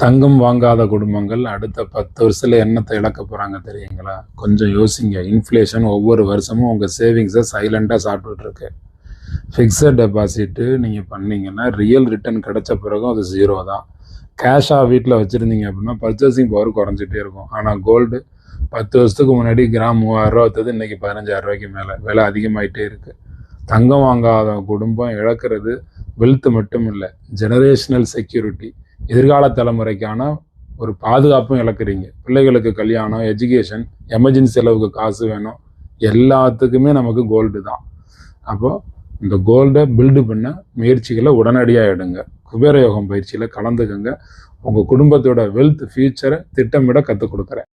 தங்கம் வாங்காத குடும்பங்கள் அடுத்த 10 வருஷத்துல என்னத்தை இழக்க போறாங்க தெரியுங்களா? கொஞ்சம் யோசிங்க. இன்ஃப்ளேஷன் ஒவ்வொரு வருஷமும் உங்க சேவிங்ஸை சைலண்டா சாப்பிட்டுட்டு இருக்கு. ஃபிக்ஸட் டெபாசிட் நீங்க பண்ணீங்கன்னா ரியல் ரிட்டர்ன் கிடைச்ச பிறகும் அது ஜீரோ தான். கேஷா வீட்டில் வச்சிருந்தீங்க அப்படின்னா பர்ச்சேசிங் பவர் குறைஞ்சிட்டே இருக்கும். ஆனால் கோல்டு 10 வருஷத்துக்கு முன்னாடி கிராம் 3000 ரூபா வந்தது, இன்னைக்கு 15,000 ரூபாய்க்கு மேலே விலை அதிகமாயிட்டே இருக்கு. தங்கம் வாங்காத குடும்பம் இழக்கிறது வெல்த் மட்டும் இல்லை, ஜெனரேஷனல் செக்யூரிட்டி, எதிர்கால தலைமுறைக்கான ஒரு பாதுகாப்பும் இழக்கிறீங்க. பிள்ளைகளுக்கு கல்யாணம், எஜுகேஷன், எமர்ஜென்சி செலவுக்கு காசு வேணும், எல்லாத்துக்குமே நமக்கு கோல்டு தான். அப்போ இந்த கோல்டை பில்டு பண்ண முயற்சிகளை உடனடியாக எடுங்க. குபேர யோகம் பயிற்சியில் கலந்துக்கங்க. உங்கள் குடும்பத்தோட வெல்த் ஃபியூச்சரை திட்டமிட கற்றுக் கொடுக்குறேன்.